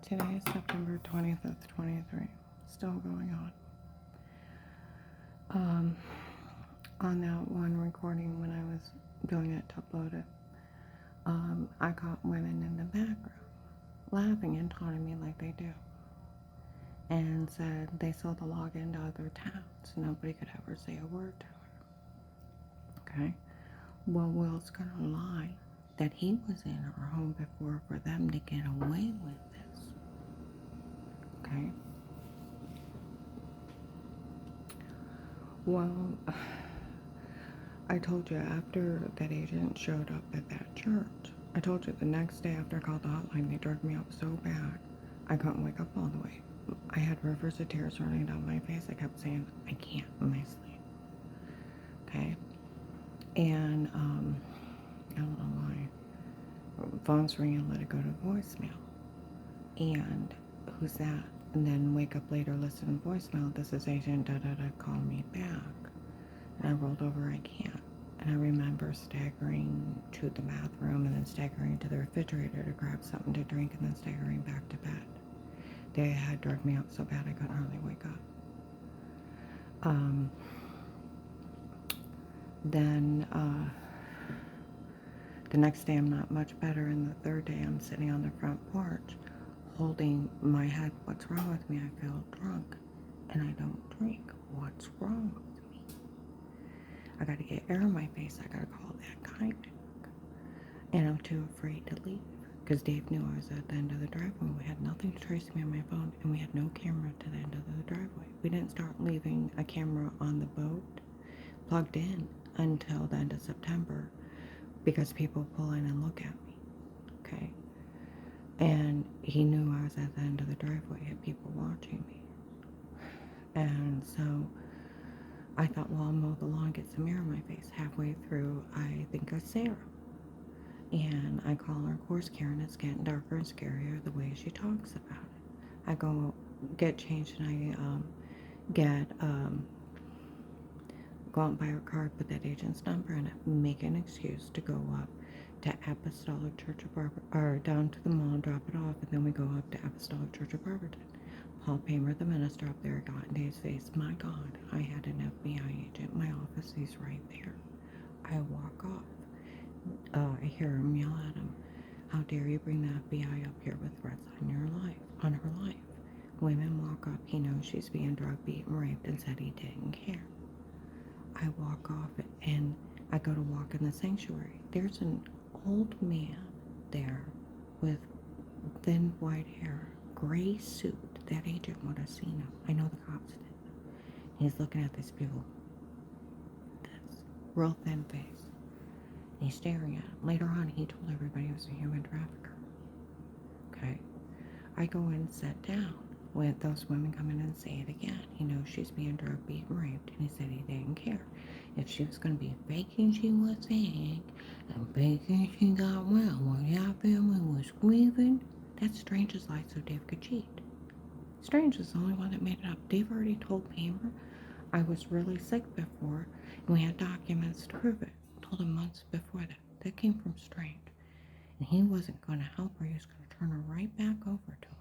Today is September 20th of 23. Still going on. On that one recording when I was doing it to upload it, I caught women in the background laughing and taunting me like they do. And said they sold the login to other towns. Nobody could ever say a word to her. Okay? Well, Will's gonna lie that he was in her home before for them to get away with this. Okay? Well, I told you after that agent showed up at that church, I told you the next day after I called the hotline, they drugged me up so bad, I couldn't wake up all the way. I had rivers of tears running down my face. I kept saying, I can't in my sleep. Okay? And, I don't know why. Phone's ringing, let it go to voicemail. And who's that? And then wake up later, listen to voicemail. This is agent da-da-da, call me back. And I rolled over, I can't. And I remember staggering to the bathroom and then staggering to the refrigerator to grab something to drink and then staggering back to bed. They had drugged me up so bad I couldn't hardly wake up. Then the next day I'm not much better, and the third day I'm sitting on the front porch holding my head. What's wrong with me? I feel drunk and I don't drink. What's wrong with me? I gotta get air in my face. I gotta call that guy back. And I'm too afraid to leave because Dave knew I was at the end of the driveway. We had nothing to trace me on my phone, and we had no camera to the end of the driveway. We didn't start leaving a camera on the boat plugged in until the end of September because people pull in and look at me. Okay? And he knew I was at the end of the driveway, had people watching me. And so I thought, well, I'll mow the lawn, get some air in my face. Halfway through, I think of Sarah. And I call her, of course, Karen. It's getting darker and scarier the way she talks about it. I go get changed and I go out and buy her card, put that agent's number in it, make an excuse to go up to Apostolic Church of Barberton, or down to the mall and drop it off, and then we go up to Apostolic Church of Barberton. Paul Paymer, the minister up there, got in Dave's face. My God, I had an FBI agent in my office. He's right there. I walk off. I hear him yell at him, how dare you bring the FBI up here with threats on your life, on her life. Women walk up, he knows she's being drugged, beaten, raped, and said he didn't care. I walk off and I go to walk in the sanctuary. There's an old man there with thin white hair, gray suit. That agent would have seen him. I know the cops did. He's looking at these people. This real thin face. And he's staring at him. Later on, he told everybody he was a human trafficker. Okay? I go in and sit down. When those women come in and say it again. He knows she's being drugged, beaten, raped, and he said he didn't care. If she was going to be faking she was sick and faking she got well while your family was grieving, that's Strange's lie so Dave could cheat. Strange is the only one that made it up. Dave already told Paymer I was really sick before, and we had documents to prove it. Told him months before that. That came from Strange. And he wasn't going to help her. He was going to turn her right back over to him.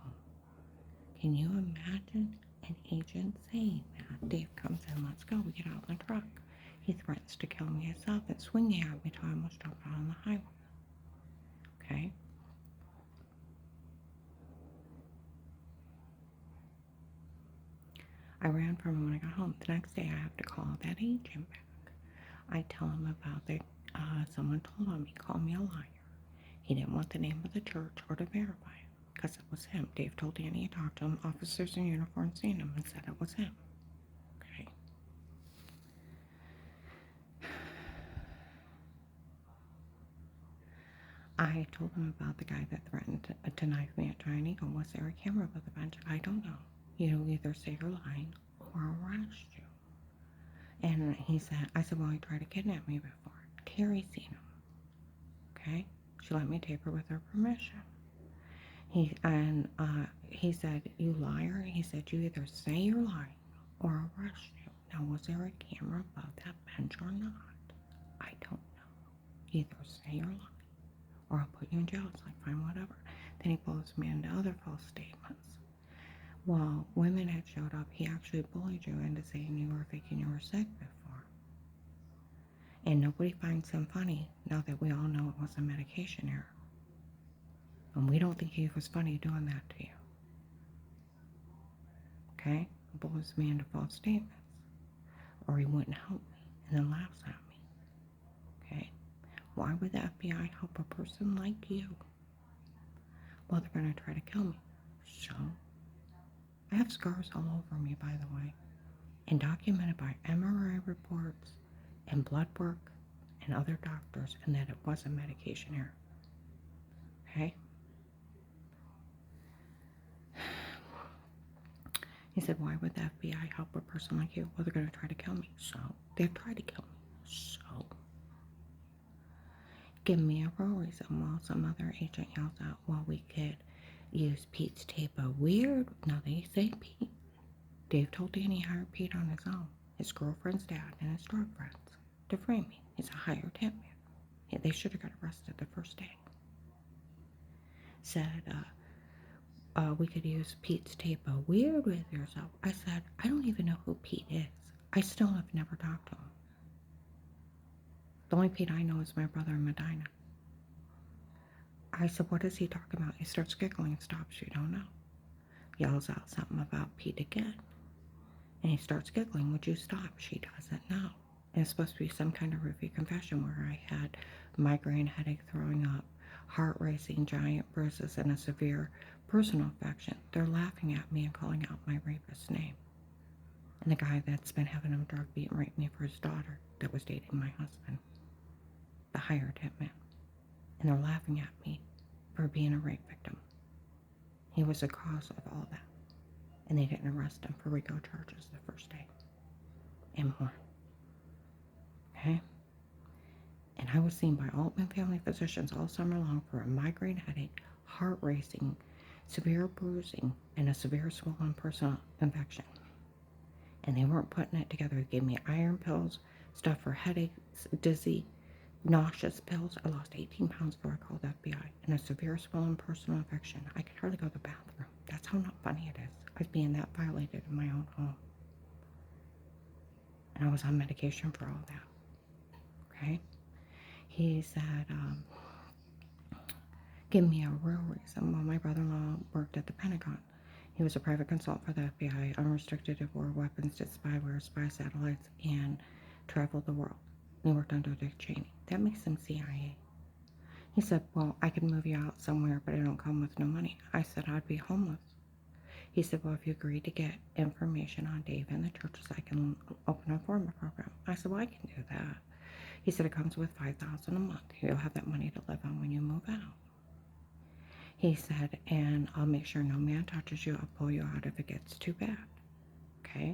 Can you imagine an agent saying that? Dave comes in, let's go. We get out in the truck. He threatens to kill me himself and swinging at me till I almost jumped out on the highway. Okay? I ran from him when I got home. The next day I have to call that agent back. I tell him about someone told him, he called me a liar. He didn't want the name of the church or to verify it because it was him. Dave told Danny he talked to him. Officers in uniform seen him and said it was him. Okay? I told him about the guy that threatened to knife me at Giant Eagle. Was there a camera by the bench? I don't know. He'll either say you're lying or arrest you. And I said, well, he tried to kidnap me before. Terry's seen him. Okay? She let me tape her with her permission. He said, you liar. He said, you either say you're lying or arrest you. Now, was there a camera above that bench or not? I don't know. Either say you're lying or I'll put you in jail. It's like, fine, whatever. Then he bullies me into other false statements. While women had showed up, he actually bullied you into saying you were faking you were sick before. And nobody finds him funny now that we all know it was a medication error. And we don't think he was funny doing that to you. Okay? He bullies me into false statements. Or he wouldn't help me and then laughs at me. Okay? Why would the FBI help a person like you? Well, they're going to try to kill me. So, I have scars all over me, by the way, and documented by MRI reports and blood work and other doctors, and that it was a medication error. Okay? He said, why would the FBI help a person like you? Well, they're going to try to kill me. So, they've tried to kill me. So, give me a real reason while some other agent yells out, well, we could use Pete's tape. A weird. Now they say Pete. Dave told Danny he hired Pete on his own, his girlfriend's dad, and his drug friends to frame me. He's a hired hitman. They should have got arrested the first day. Said, we could use Pete's tape. A weird with yourself. I said, I don't even know who Pete is. I still have never talked to him. The only Pete I know is my brother in Medina. I said, what is he talking about? He starts giggling and stops. You don't know. Yells out something about Pete again. And he starts giggling. Would you stop? She doesn't know. And it's supposed to be some kind of roofie confession where I had migraine, headache, throwing up, heart racing, giant bruises, and a severe personal infection. They're laughing at me and calling out my rapist's name. And the guy that's been having him drug beat and rape me for his daughter that was dating my husband. The hired hitman. And they're laughing at me for being a rape victim. He was the cause of all that. And they didn't arrest him for RICO charges the first day. And more. Okay? And I was seen by Altman family physicians all summer long for a migraine headache, heart racing, severe bruising, and a severe swollen personal infection. And they weren't putting it together. They gave me iron pills, stuff for headaches, dizzy, nauseous pills. I lost 18 pounds before I called FBI. And a severe swollen personal infection. I could hardly go to the bathroom. That's how not funny it is. I was being that violated in my own home. And I was on medication for all that. Okay? He said, give me a real reason. Well, my brother-in-law worked at the Pentagon. He was a private consultant for the FBI, unrestricted war weapons, did spyware, spy satellites, and traveled the world. He worked under Dick Cheney. That makes him CIA. He said, well, I could move you out somewhere, but I don't come with no money. I said, I'd be homeless. He said, well, if you agree to get information on Dave and the churches, I can open a former program. I said, well, I can do that. He said, it comes with $5,000 a month. You'll have that money to live on when you move out. He said, and I'll make sure no man touches you. I'll pull you out if it gets too bad. Okay?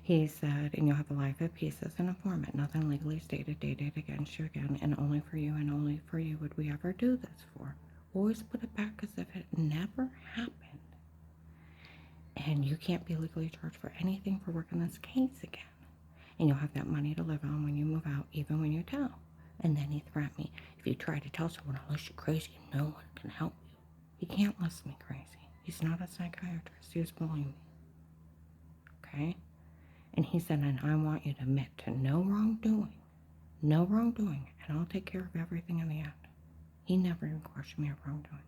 He said, and you'll have a life of peace as an informant. Nothing legally stated, dated against you again, and only for you would we ever do this for. Always put it back as if it never happened. And you can't be legally charged for anything for working this case again. And you'll have that money to live on when you move out, even when you tell. And then he threatened me, if you try to tell someone unless you're crazy, no one can help you. He can't list me crazy. He's not a psychiatrist. He was bullying me. Okay? And he said, and I want you to admit to no wrongdoing, and I'll take care of everything in the end. He never even questioned me of wrongdoing.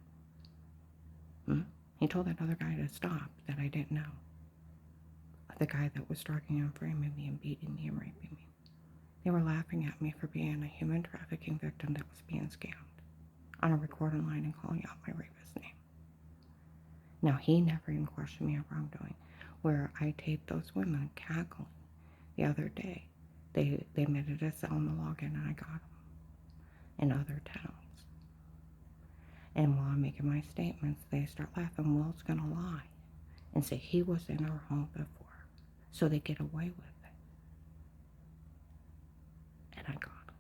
He told that other guy to stop that I didn't know. The guy that was stalking and framing me and beating me and raping me. They were laughing at me for being a human trafficking victim that was being scammed on a recording line and calling out my rapist's name. Now, he never even questioned me of wrongdoing, where I taped those women cackling the other day. They admitted to selling the login, and I got them in other towns. And while I'm making my statements, they start laughing. Will's going to lie and say he was in our home before, so they get away with it. And I got him.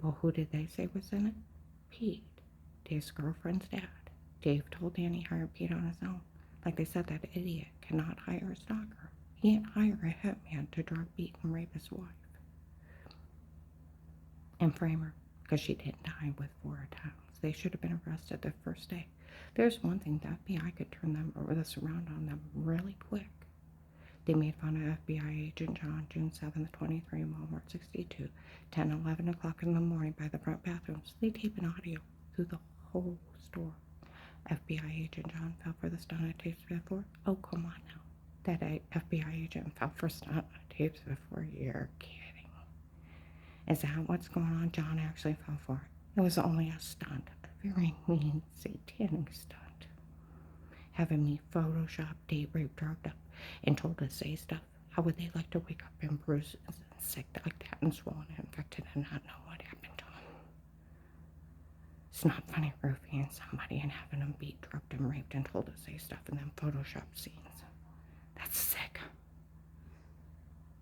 Well, who did they say was in it? Pete, Dave's girlfriend's dad. Dave told Danny hired Pete on his own. Like they said, that idiot cannot hire a stalker. He can't hire a hitman to drug beat and rape his wife and frame her. because she didn't die with 4 attacks. They should have been arrested the first day. There's one thing, the FBI could turn them or this around on them really quick. They made fun of FBI agent John, June 7th, 23, Walmart 62, 10, 11 o'clock in the morning by the front bathrooms. They tape an audio through the whole store. FBI agent John fell for the stunt on tapes before. Oh, come on now. That FBI agent fell for stunt on tapes before. You're kidding. Is that what's going on? John actually fell for it. It was only a stunt. A very mean, satanic stunt. Having me Photoshop, date rape, drugged up, and told to say stuff. How would they like to wake up and bruised and sick like that and swollen and infected and not know what happened to them? It's not funny roofing somebody and having them beat, drugged, and raped and told to say stuff and then Photoshop scenes. That's sick.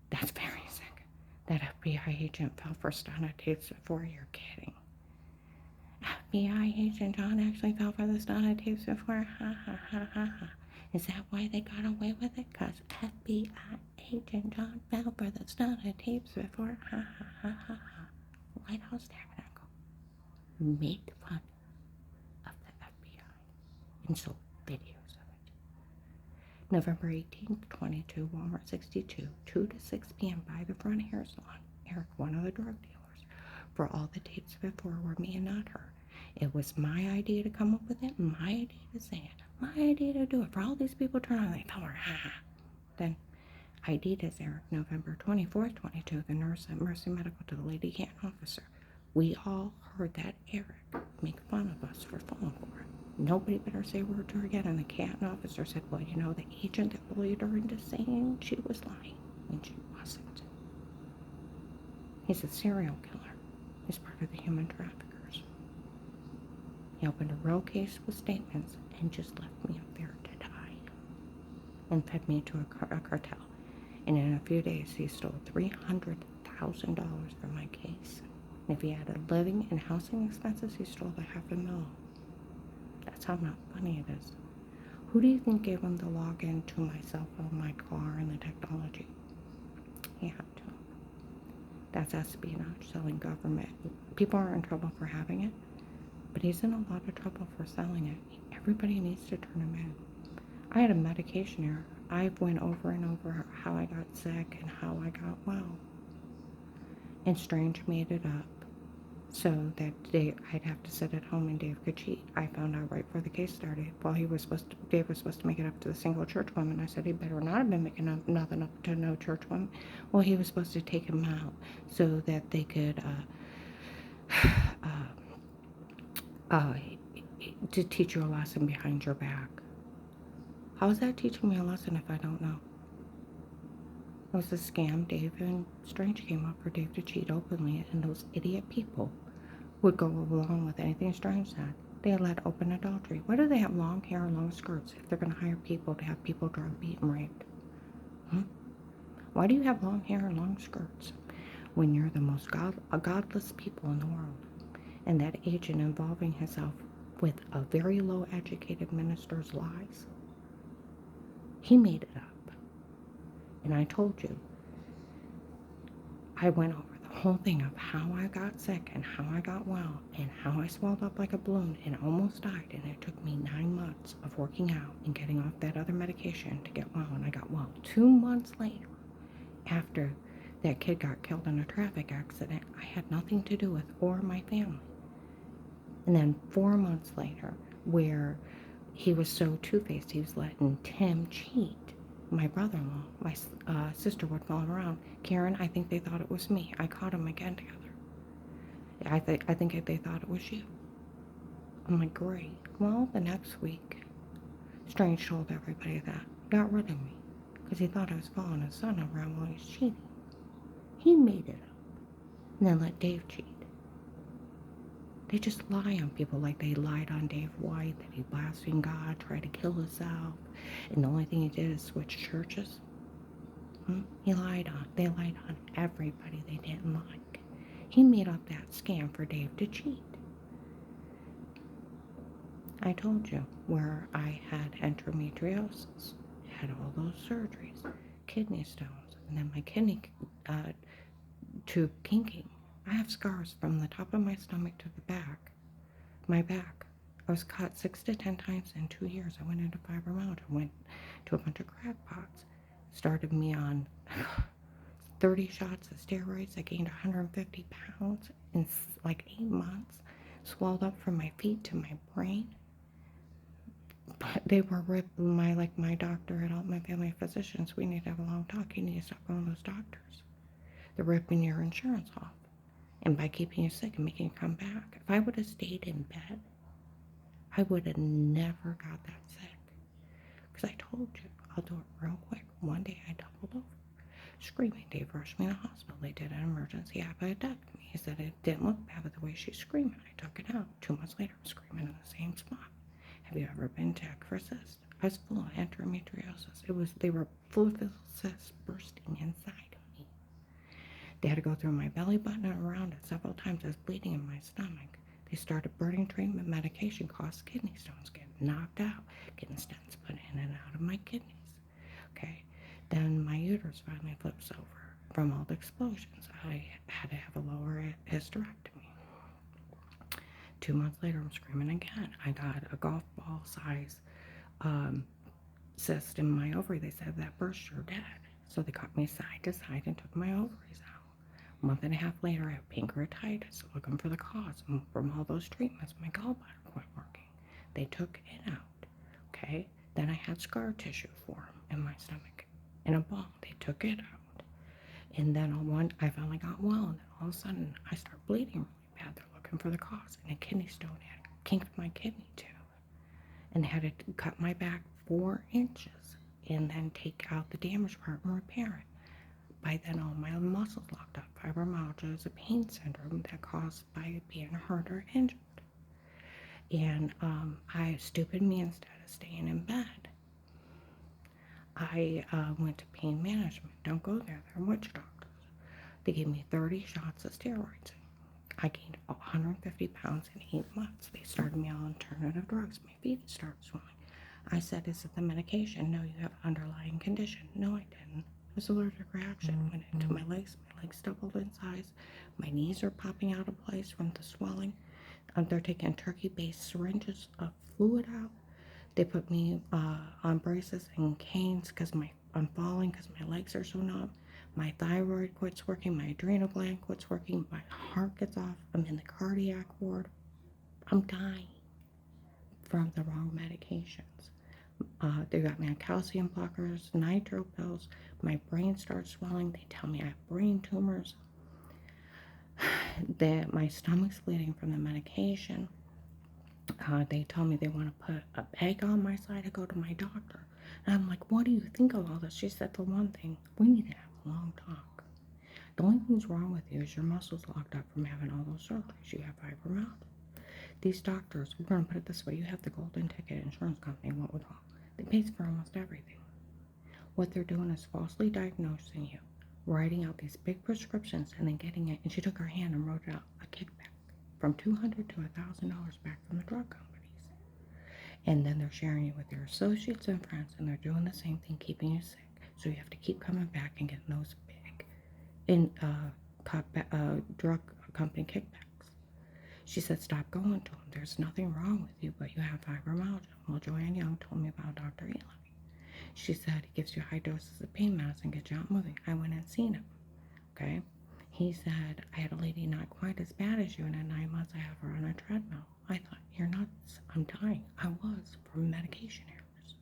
That's very sick. That FBI agent fell for stunt on tapes before. You're kidding. FBI agent John actually fell for the stunt on tapes before. Ha ha ha ha ha. Is that why they got away with it? Because FBI agent John fell for the stunt on tapes before. Ha ha ha ha ha. White House Tabernacle made fun of the FBI and sold videos of it. November 18th, 22, Walmart 62, 2 to 6 p.m. by the front hair salon. Eric, one of the drug dealers. For all the tapes before were me and not her. It was my idea to come up with it, my idea to say it, my idea to do it. For all these people turn on, they tell her, ha. Then I did as Eric, November 24th, 22, the nurse at Mercy Medical to the lady Canton officer. We all heard that Eric make fun of us for falling for it. Nobody better say a word to her again. And the Canton officer said, well, you know, the agent that bullied her into saying she was lying when she wasn't. He's a serial killer. He's part of the human traffickers. He opened a real case with statements and just left me up there to die. And fed me to a cartel. And in a few days, he stole $300,000 from my case. And if he added living and housing expenses, he stole $500,000. That's how not funny it is. Who do you think gave him the login to my cell phone, my car, and the technology? He had to. That's espionage, selling government. People are in trouble for having it, but he's in a lot of trouble for selling it. Everybody needs to turn him in. I had a medication error. I went over and over how I got sick and how I got well. And Strange made it up so that I'd have to sit at home and Dave could cheat. I found out right before the case started. While Dave was supposed to make it up to the single church woman. I said he better not have been making up nothing up to no church woman. Well, he was supposed to take him out so that they could to teach you a lesson behind your back. How is that teaching me a lesson if I don't know? It was a scam. Dave and Strange came up for Dave to cheat openly, and those idiot people would go along with anything Strange said. They let open adultery. Why do they have long hair and long skirts if they're going to hire people to have people drugged, beat, and raped? Why do you have long hair and long skirts when you're the most godless people in the world? And that agent involving himself with a very low-educated minister's lies? He made it up. And I told you, I went over the whole thing of how I got sick and how I got well and how I swelled up like a balloon and almost died. And it took me 9 months of working out and getting off that other medication to get well. And I got well 2 months later, after that kid got killed in a traffic accident I had nothing to do with or my family. And then 4 months later, where he was so two-faced, he was letting Tim cheat. My brother-in-law, my sister would follow around. Karen, I think they thought it was me. I caught them again together. I think they thought it was you. I'm like, great. Well, the next week, Strange told everybody that. Got rid of me. Because he thought I was following his son around while he's cheating. He made it up. And then let Dave cheat. They just lie on people like they lied on Dave White, that he blasphemed God, tried to kill himself, and the only thing he did is switch churches. They lied on everybody they didn't like. He made up that scam for Dave to cheat. I told you where I had endometriosis, had all those surgeries, kidney stones, and then my kidney tube kinking. I have scars from the top of my stomach to the back, my back. I was cut 6 to 10 times in 2 years. I went into fibromyalgia, went to a bunch of crackpots, started me on 30 shots of steroids. I gained 150 pounds in like 8 months, swelled up from my feet to my brain. But they were my doctor and all my family physicians. We need to have a long talk. You need to stop going to those doctors. They're ripping your insurance off. And by keeping you sick and making you come back. If I would have stayed in bed, I would have never got that sick. Because I told you, I'll do it real quick. One day I doubled over, screaming. Dave rushed me to the hospital. They did an emergency appendectomy. He said it didn't look bad, but the way she's screaming, I took it out. 2 months later, I'm screaming in the same spot. Have you ever been checked for cysts? I was full of endometriosis. They were fluid cysts bursting inside of me. They had to go through my belly button and around it several times. I was bleeding in my stomach. They started burning treatment. Medication caused kidney stones, getting knocked out, getting stents put in and out of my kidneys. Okay, then my uterus finally flips over from all the explosions. I had to have a lower hysterectomy. 2 months later, I'm screaming again. I got a golf ball size cyst in my ovary. They said that burst, you're dead. So they cut me side to side and took my ovaries out. A month and a half later, I have pancreatitis, looking for the cause. And from all those treatments, my gallbladder quit working. They took it out. Okay, then I had scar tissue form in my stomach in a ball. They took it out. And then I finally got well, and then all of a sudden, I start bleeding really bad. They're looking for the cause, and a kidney stone had kinked my kidney too, and they had to cut my back 4 inches and then take out the damaged part and repair it. By then, all my muscles locked up. Fibromyalgia is a pain syndrome that caused by being hurt or injured. And stupid me, instead of staying in bed, I went to pain management. Don't go there. They're witch doctors. They gave me 30 shots of steroids. I gained 150 pounds in 8 months. They started me on alternative drugs. My feet started swelling. I said, is it the medication? No, you have an underlying condition. No, I didn't. It was allergic reaction. Went into my legs. My legs doubled in size. My knees are popping out of place from the swelling. They're taking turkey-based syringes of fluid out. They put me on braces and canes because I'm falling because my legs are so numb. My thyroid quits working. My adrenal gland quits working. My heart gets off. I'm in the cardiac ward. I'm dying from the wrong medications. They got me on calcium blockers, nitro pills. My brain starts swelling. They tell me I have brain tumors. My stomach's bleeding from the medication. They tell me they want to put a bag on my side to go to my doctor. And I'm like, what do you think of all this? She said, the one thing, we need to have a long talk. The only thing's wrong with you is your muscles locked up from having all those surgeries. You have fibromyalgia. These doctors, we're going to put it this way, you have the golden ticket insurance company, what with all. They pay for almost everything. What they're doing is falsely diagnosing you, writing out these big prescriptions, and then getting it. And she took her hand and wrote out a kickback from $200 to $1,000 back from the drug companies. And then they're sharing it with your associates and friends, and they're doing the same thing, keeping you sick. So you have to keep coming back and getting those big drug company kickbacks. She said, stop going to them. There's nothing wrong with you, but you have fibromyalgia. Well, Joanne Young told me about Dr. Eli. She said he gives you high doses of pain medicine, get you out moving. I went and seen him. Okay? He said, I had a lady not quite as bad as you, and in 9 months I have her on a treadmill. I thought, you're nuts. I'm dying. I was from medication errors.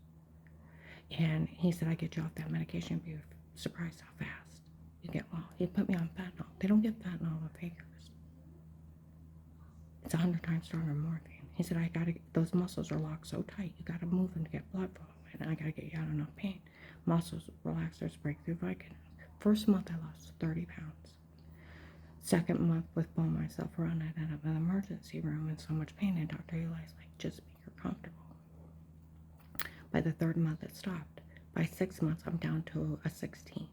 And he said, I get you off that medication, you'd be surprised how fast you get well. He put me on fentanyl. They don't give fentanyl to fakers. It's 100 times stronger than morphine. He said, those muscles are locked so tight, you gotta move them to get blood flow, and I gotta get you out of enough pain. Muscles, relaxers, breakthrough Vicodin. First month, I lost 30 pounds. Second month, with pulling myself around, I ended up in the emergency room in so much pain, and Dr. Eli's like, just make her comfortable. By the 3rd month, it stopped. By 6 months, I'm down to a 16.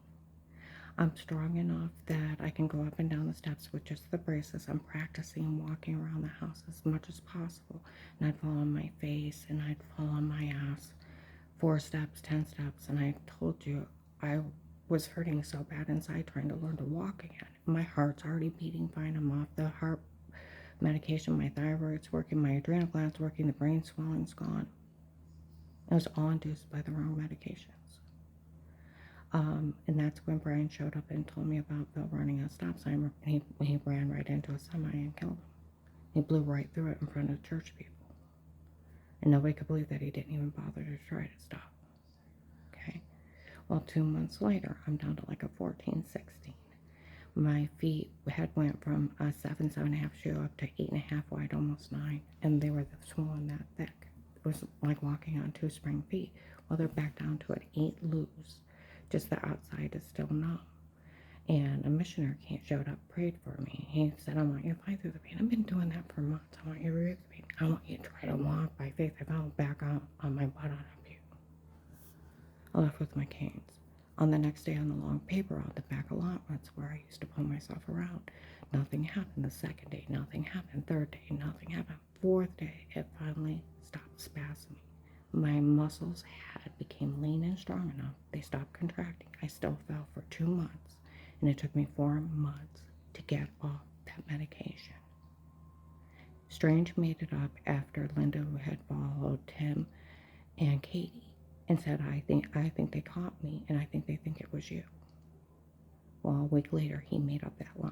I'm strong enough that I can go up and down the steps with just the braces. I'm practicing walking around the house as much as possible. And I'd fall on my face and I'd fall on my ass. 4 steps, 10 steps. And I told you I was hurting so bad inside trying to learn to walk again. My heart's already beating fine. I'm off the heart medication. My thyroid's working. My adrenal gland's working. The brain swelling's gone. It was all induced by the wrong medications. And that's when Brian showed up and told me about Bill running a stop sign. And he ran right into a semi and killed him. He blew right through it in front of church people. And nobody could believe that he didn't even bother to try to stop. Okay? Well, 2 months later, I'm down to like a 14, 16. My feet had went from a 7, 7.5 shoe up to 8.5 wide, almost 9. And they were swollen that thick. It was like walking on 2 spring feet. Well, they're back down to an 8 loose. Just the outside is still numb. And a missionary showed up, prayed for me. He said, I want you to fight through the pain. I've been doing that for months. I want you to relieve the pain. I want you to try to walk by faith. I fell back out on my butt on a pew. I left with my canes. On the next day on the long paper on the back allotments where I used to pull myself around, nothing happened. The second day, nothing happened. Third day, nothing happened. Fourth day, it finally stopped spasming. My muscles became lean and strong enough. They stopped contracting. I still fell for 2 months. And it took me 4 months to get off that medication. Strange made it up after Linda, who had followed Tim and Katie, and said, I think they taught me, and I think they think it was you. Well, a week later, he made up that lie.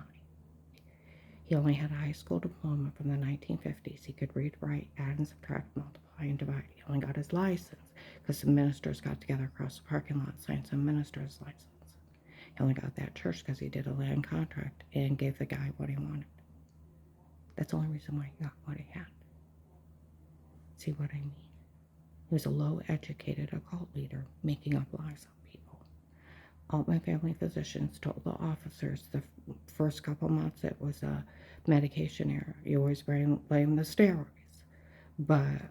He only had a high school diploma from the 1950s. He could read, write, add and subtract, multiply and divide. He only got his license because some ministers got together across the parking lot and signed some minister's license. He only got that church because he did a land contract and gave the guy what he wanted. That's the only reason why he got what he had. See what I mean? He was a low-educated occult leader making up lies on people. All my family physicians told the officers the first couple months it was a medication error. You always blame the steroids. But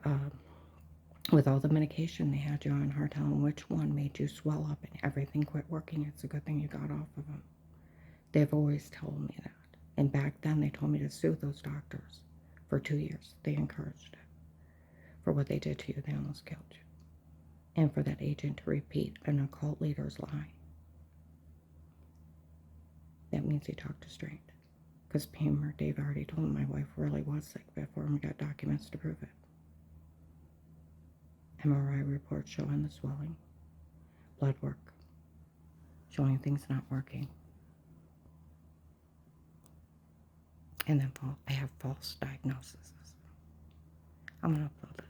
with all the medication they had you on, hard telling which one made you swell up and everything quit working. It's a good thing you got off of them. They've always told me that. And back then they told me to sue those doctors. For 2 years, they encouraged it. For what they did to you, they almost killed you. And for that agent to repeat an occult leader's lie. That means he talked to straight. Because Pam or Dave already told him my wife really was sick before we got documents to prove it. MRI reports showing the swelling. Blood work. Showing things not working. And then I have false diagnoses. I'm going to upload this.